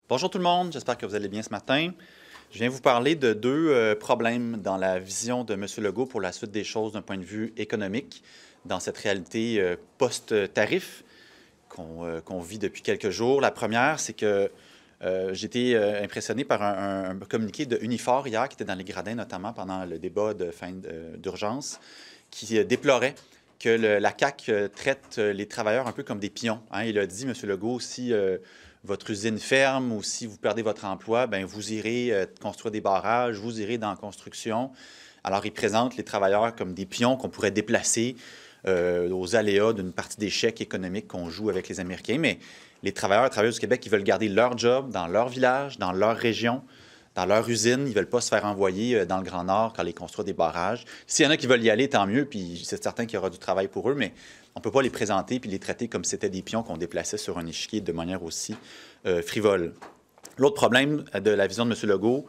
Bonjour tout le monde, j'espère que vous allez bien ce matin. Je viens vous parler de deux problèmes dans la vision de M. Legault pour la suite des choses d'un point de vue économique, dans cette réalité post-tarif qu'on vit depuis quelques jours. La première, c'est que j'ai été impressionné par un communiqué de Unifor hier, qui était dans les gradins notamment pendant le débat de fin d'urgence, qui déplorait que la CAQ traite les travailleurs un peu comme des pions. Hein. Il a dit, M. Legault, si votre usine ferme ou si vous perdez votre emploi, bien, vous irez construire des barrages, vous irez dans la construction. Alors, il présente les travailleurs comme des pions qu'on pourrait déplacer aux aléas d'une partie des chèques économiques qu'on joue avec les Américains. Mais les travailleurs et travailleuses du Québec, ils veulent garder leur job dans leur village, dans leur région, dans leur usine. Ils ne veulent pas se faire envoyer dans le Grand Nord quand ils construisent des barrages. S'il y en a qui veulent y aller, tant mieux, puis c'est certain qu'il y aura du travail pour eux, mais on ne peut pas les présenter puis les traiter comme si c'était des pions qu'on déplaçait sur un échiquier de manière aussi frivole. L'autre problème de la vision de M. Legault,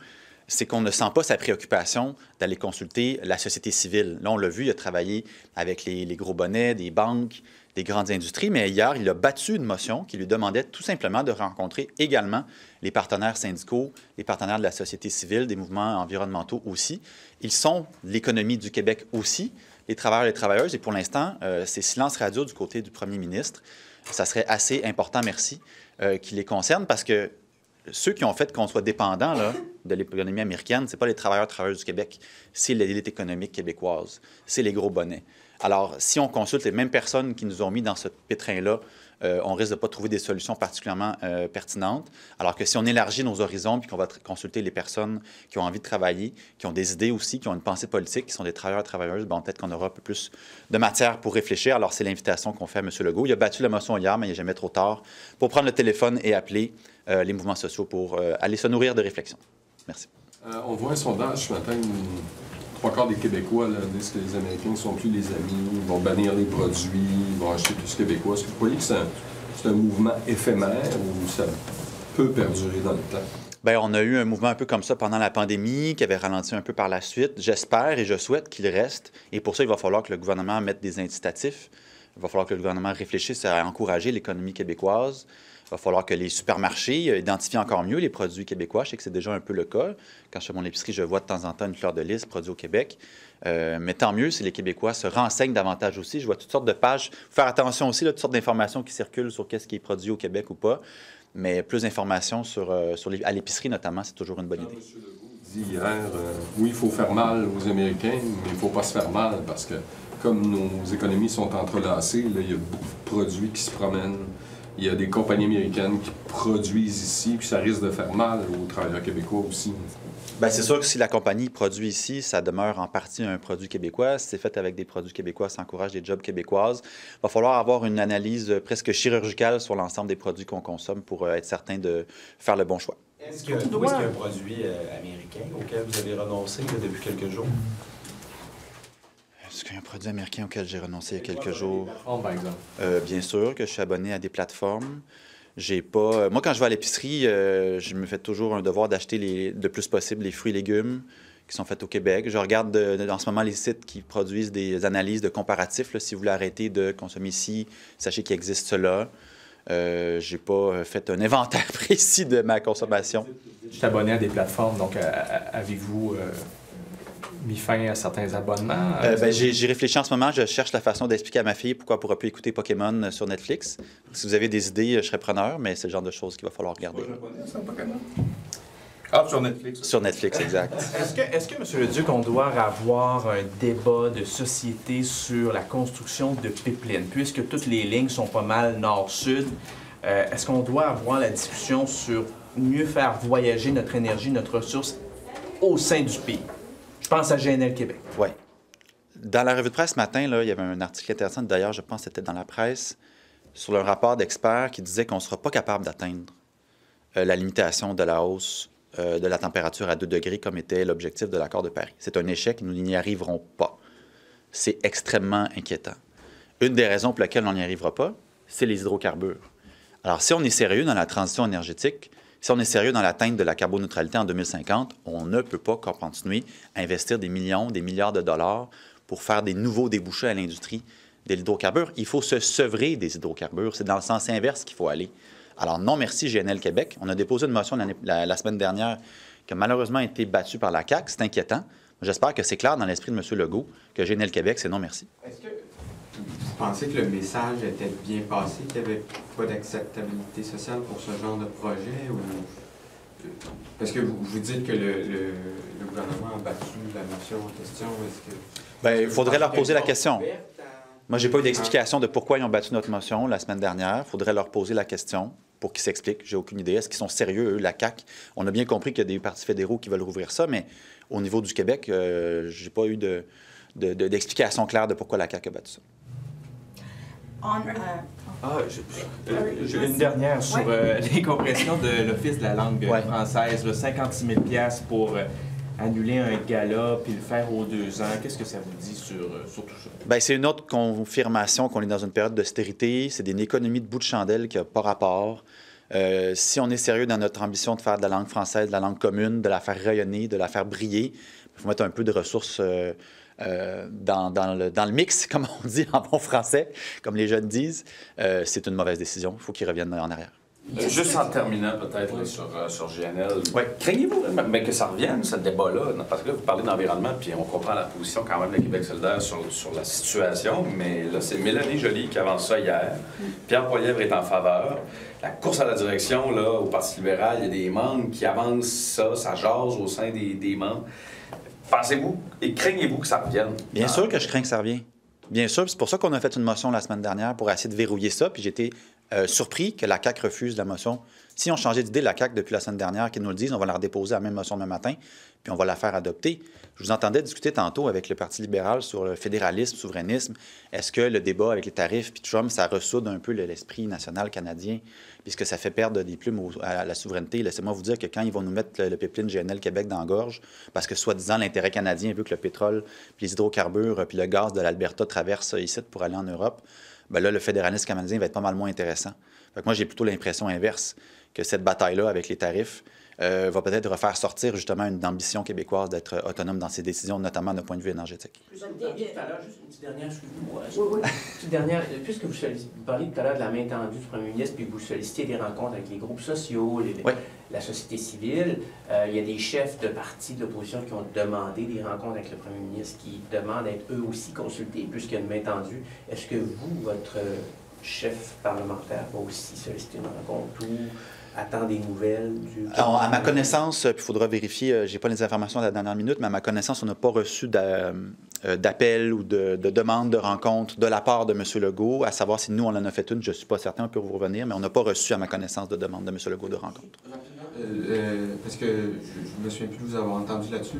c'est qu'on ne sent pas sa préoccupation d'aller consulter la société civile. Là, on l'a vu, il a travaillé avec les gros bonnets, des banques, des grandes industries, mais hier, il a battu une motion qui lui demandait tout simplement de rencontrer également les partenaires syndicaux, les partenaires de la société civile, des mouvements environnementaux aussi. Ils sont l'économie du Québec aussi, les travailleurs et les travailleuses, et pour l'instant, c'est silence radio du côté du premier ministre. Ça serait assez important, merci, qui les concerne, parce que ceux qui ont fait qu'on soit dépendant là, de l'économie américaine, ce n'est pas les travailleurs et travailleuses du Québec, c'est l'élite économique québécoise, c'est les gros bonnets. Alors, si on consulte les mêmes personnes qui nous ont mis dans ce pétrin-là, on risque de ne pas trouver des solutions particulièrement pertinentes. Alors que si on élargit nos horizons puis qu'on va consulter les personnes qui ont envie de travailler, qui ont des idées aussi, qui ont une pensée politique, qui sont des travailleurs et travailleuses, bon, peut-être qu'on aura un peu plus de matière pour réfléchir. Alors, c'est l'invitation qu'on fait à M. Legault. Il a battu la motion hier, mais il n'est jamais trop tard pour prendre le téléphone et appeler les mouvements sociaux pour aller se nourrir de réflexion. Merci. On voit un sondage ce matin, 3/4 des Québécois là, disent que les Américains ne sont plus les amis, ils vont bannir les produits, ils vont acheter plus québécois. Est-ce que vous croyez que c'est un mouvement éphémère ou ça peut perdurer dans le temps? Bien, on a eu un mouvement un peu comme ça pendant la pandémie, qui avait ralenti un peu par la suite. J'espère et je souhaite qu'il reste. Et pour ça, il va falloir que le gouvernement mette des incitatifs. Il va falloir que le gouvernement réfléchisse à encourager l'économie québécoise. Il va falloir que les supermarchés identifient encore mieux les produits québécois. Je sais que c'est déjà un peu le cas. Quand je fais mon épicerie, je vois de temps en temps une fleur de lys produite au Québec. Mais tant mieux si les Québécois se renseignent davantage aussi. Je vois toutes sortes de pages. Il faut faire attention aussi, là, toutes sortes d'informations qui circulent sur qu'est-ce qui est produit au Québec ou pas. Mais plus d'informations à l'épicerie, notamment, c'est toujours une bonne idée. M. Legault dit hier, oui, il faut faire mal aux Américains, mais il ne faut pas se faire mal parce que comme nos économies sont entrelacées, là, il y a beaucoup de produits qui se promènent. Il y a des compagnies américaines qui produisent ici, puis ça risque de faire mal aux travailleurs québécois aussi. Bien, c'est sûr que si la compagnie produit ici, ça demeure en partie un produit québécois. Si c'est fait avec des produits québécois, ça encourage des jobs québécoises. Il va falloir avoir une analyse presque chirurgicale sur l'ensemble des produits qu'on consomme pour être certain de faire le bon choix. Est-ce qu'il y a un produit américain auquel vous avez renoncé là, depuis quelques jours? Est-ce qu'il y a un produit américain auquel j'ai renoncé il y a quelques jours? Par exemple. Bien sûr que je suis abonné à des plateformes. J'ai pas... Moi, quand je vais à l'épicerie, je me fais toujours un devoir d'acheter le plus possible les fruits et légumes qui sont faits au Québec. Je regarde en ce moment les sites qui produisent des analyses de comparatifs. Là, si vous voulez arrêter de consommer ici, sachez qu'il existe cela. Je n'ai pas fait un inventaire précis de ma consommation. Je suis abonné à des plateformes, donc avez-vous mis fin à certains abonnements? J'ai réfléchi en ce moment. Je cherche la façon d'expliquer à ma fille pourquoi elle ne pourra plus écouter Pokémon sur Netflix. Si vous avez des idées, je serais preneur, mais c'est le genre de choses qu'il va falloir regarder. Sur Netflix. Sur Netflix, exact. Est-ce que, M. Leduc, on doit avoir un débat de société sur la construction de pipelines? Puisque toutes les lignes sont pas mal nord-sud, est-ce qu'on doit avoir la discussion sur mieux faire voyager notre énergie, notre ressource au sein du pays? Je pense à GNL Québec. Oui. Dans la revue de presse ce matin, là, il y avait un article intéressant, d'ailleurs, je pense que c'était dans la presse, sur le rapport d'experts qui disait qu'on ne sera pas capable d'atteindre la limitation de la hausse de la température à 2 degrés comme était l'objectif de l'accord de Paris. C'est un échec, nous n'y arriverons pas. C'est extrêmement inquiétant. Une des raisons pour lesquelles on n'y arrivera pas, c'est les hydrocarbures. Alors, si on est sérieux dans la transition énergétique, si on est sérieux dans l'atteinte de la carboneutralité en 2050, on ne peut pas continuer à investir des millions, des milliards de dollars pour faire des nouveaux débouchés à l'industrie de l'hydrocarbure. Il faut se sevrer des hydrocarbures. C'est dans le sens inverse qu'il faut aller. Alors non merci GNL Québec. On a déposé une motion la semaine dernière qui a malheureusement été battue par la CAQ. C'est inquiétant. J'espère que c'est clair dans l'esprit de M. Legault que GNL Québec, c'est non merci. Est-ce que vous pensez que le message était bien passé, qu'il n'y avait pas d'acceptabilité sociale pour ce genre de projet? Ou... Parce que vous dites que le gouvernement a battu la motion en question. Est-ce que... Bien, il faudrait leur poser la question. Moi, je n'ai pas eu d'explication de pourquoi ils ont battu notre motion la semaine dernière. Il faudrait leur poser la question pour qu'ils s'expliquent. J'ai aucune idée. Est-ce qu'ils sont sérieux, eux, la CAQ? On a bien compris qu'il y a des partis fédéraux qui veulent rouvrir ça, mais au niveau du Québec, je n'ai pas eu d'explication claire de pourquoi la CAQ a battu ça. J'ai une dernière sur les compressions de l'Office de la langue française, là, 56 000 $ pour annuler un gala puis le faire aux 2 ans. Qu'est-ce que ça vous dit sur tout ça? Bien, c'est une autre confirmation qu'on est dans une période d'austérité. C'est une économie de bout de chandelle qui n'a pas rapport. Si on est sérieux dans notre ambition de faire de la langue française, de la langue commune, de la faire rayonner, de la faire briller, il faut mettre un peu de ressources dans le mix, comme on dit en bon français, comme les jeunes disent. C'est une mauvaise décision. Il faut qu'ils reviennent en arrière. Juste en terminant peut-être sur GNL, craignez-vous que ça revienne, ce débat-là? Parce que là, vous parlez d'environnement, puis on comprend la position quand même de Québec solidaire sur la situation, mais là, c'est Mélanie Joly qui avance ça hier. Pierre Poilievre est en faveur. La course à la direction, là, au Parti libéral, il y a des membres qui avancent ça, ça jase au sein des membres. Pensez-vous et craignez-vous que ça revienne? Bien sûr que je crains que ça revienne. Bien sûr, c'est pour ça qu'on a fait une motion la semaine dernière pour essayer de verrouiller ça, puis j'étais surpris que la CAQ refuse la motion. Si on changeait d'idée, la CAQ, depuis la semaine dernière, qu'ils nous le disent, on va la redéposer à la même motion demain matin, puis on va la faire adopter. Je vous entendais discuter tantôt avec le Parti libéral sur le fédéralisme, le souverainisme. Est-ce que le débat avec les tarifs puis Trump, ça ressoude un peu l'esprit national canadien, puisque ça fait perdre des plumes à la souveraineté? Laissez-moi vous dire que quand ils vont nous mettre le pipeline GNL Québec dans la gorge, parce que soi-disant l'intérêt canadien veut que le pétrole, puis les hydrocarbures, puis le gaz de l'Alberta traversent ici pour aller en Europe, bien là, le fédéralisme canadien va être pas mal moins intéressant. Fait que moi, j'ai plutôt l'impression inverse, que cette bataille-là avec les tarifs va peut-être refaire sortir justement une ambition québécoise d'être autonome dans ses décisions, notamment d'un point de vue énergétique. Tout à l'heure, juste une petite dernière, excusez-moi. Oui. Une petite dernière, puisque vous parliez tout à l'heure de la main tendue du premier ministre, puis vous sollicitez des rencontres avec les groupes sociaux, la société civile, il y a des chefs de partis de l'opposition qui ont demandé des rencontres avec le premier ministre, qui demandent à être eux aussi consultés, puisqu'il y a une main tendue. Est-ce que vous, votre chef parlementaire, va aussi solliciter une rencontre ou attend des nouvelles du... Alors, à ma connaissance, puis il faudra vérifier, je n'ai pas les informations de la dernière minute, mais à ma connaissance, on n'a pas reçu d'appel ou de demande de rencontre de la part de M. Legault. À savoir si nous, on en a fait une, je ne suis pas certain, on peut vous revenir, mais on n'a pas reçu, à ma connaissance, de demande de M. Legault de rencontre. Parce que je ne me souviens plus de vous avoir entendu là-dessus.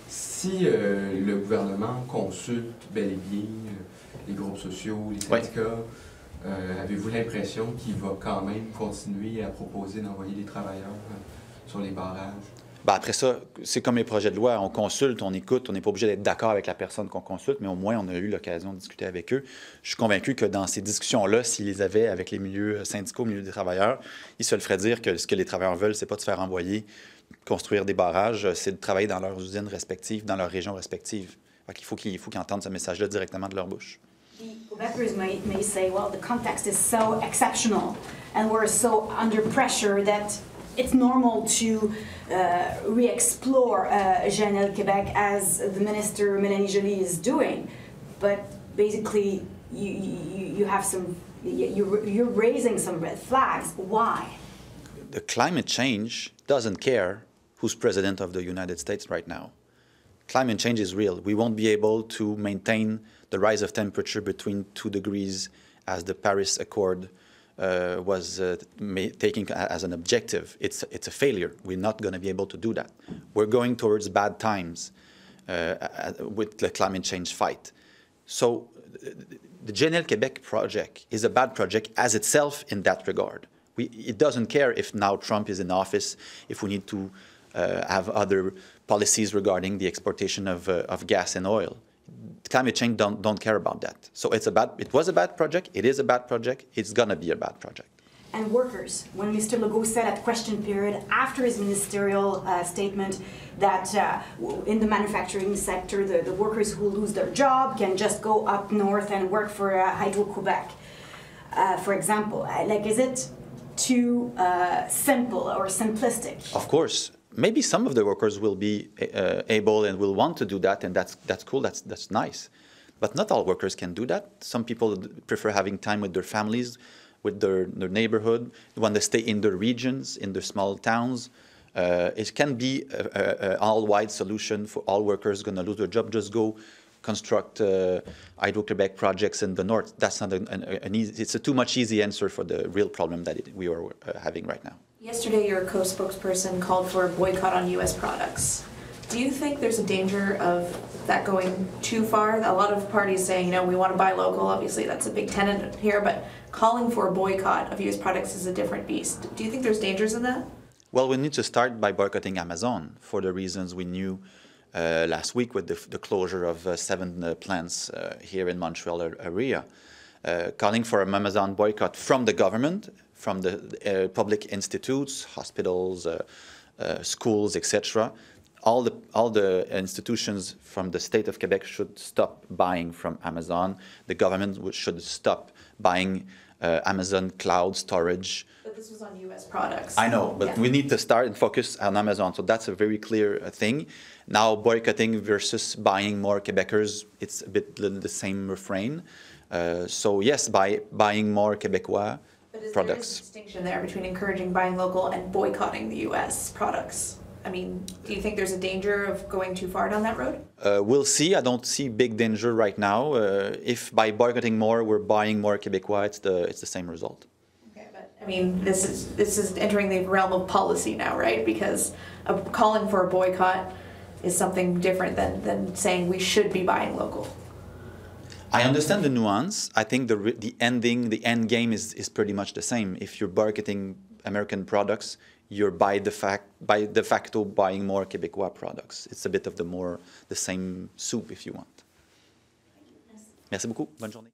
Si le gouvernement consulte bel et bien les groupes sociaux, les syndicats, avez-vous l'impression qu'il va quand même continuer à proposer d'envoyer des travailleurs sur les barrages? Bien, après ça, c'est comme les projets de loi. On consulte, on écoute, on n'est pas obligé d'être d'accord avec la personne qu'on consulte, mais au moins, on a eu l'occasion de discuter avec eux. Je suis convaincu que dans ces discussions-là, s'ils les avaient avec les milieux syndicaux, milieu des travailleurs, ils se le feraient dire que ce que les travailleurs veulent, c'est pas de se faire envoyer construire des barrages, c'est de travailler dans leurs usines respectives, dans leurs régions respectives. Il faut qu'ils entendent ce message-là directement de leur bouche. The Quebecers may say, well, the context is so exceptional and we're so under pressure that it's normal to re-explore GNL Québec as the Minister Mélanie Joly is doing. But basically, you're raising some red flags. Why? The climate change doesn't care who's president of the United States right now. Climate change is real. We won't be able to maintain the rise of temperature between 2 degrees as the Paris Accord was taking as an objective. It's a failure. We're not going to be able to do that. We're going towards bad times with the climate change fight. So the GNL Québec project is a bad project as itself in that regard. It doesn't care if now Trump is in office, if we need to have other policies regarding the exportation of gas and oil. Climate change don't care about that. So it was a bad project, it is a bad project, it's going to be a bad project. And workers, when Mr. Legault said at question period after his ministerial statement that in the manufacturing sector, the workers who lose their job can just go up north and work for Hydro-Québec, for example. Like, is it too simple or simplistic. Of course. Maybe some of the workers will be able and will want to do that, and that's cool, that's nice. But not all workers can do that. Some people prefer having time with their families, with their neighborhood, when they stay in their regions, in their small towns. It can be an all-wide solution for all workers going to lose their job. Just go construct Hydro-Québec projects in the north. That's not an easy, it's a too much easy answer for the real problem that we are having right now. Yesterday, your co-spokesperson called for a boycott on U.S. products. Do you think there's a danger of that going too far? A lot of parties saying, you know, we want to buy local. Obviously, that's a big tenet here, but calling for a boycott of U.S. products is a different beast. Do you think there's dangers in that? Well, we need to start by boycotting Amazon for the reasons we knew last week with the closure of 7 plants here in Montreal area. Calling for an Amazon boycott from the government, from the public institutes, hospitals, schools, etc. All the institutions from the state of Quebec should stop buying from Amazon. The government should stop buying Amazon cloud storage. But this was on U.S. products. I know, but we need to start and focus on Amazon. So that's a very clear thing. Now, boycotting versus buying more Quebecers, it's a bit the same refrain. So yes, by buying more Quebecois products. There is a distinction there between encouraging buying local and boycotting the U.S. products. I mean, do you think there's a danger of going too far down that road? We'll see. I don't see big danger right now. If by boycotting more, we're buying more Quebecois, it's the same result. Okay, but I mean, this is entering the realm of policy now, right? Because calling for a boycott is something different than saying we should be buying local. I understand the nuance. I think the end game is pretty much the same. If you're boycotting American products, you're by de facto buying more Quebecois products. It's a bit of the same soup, if you want. Merci beaucoup. Bonne journée.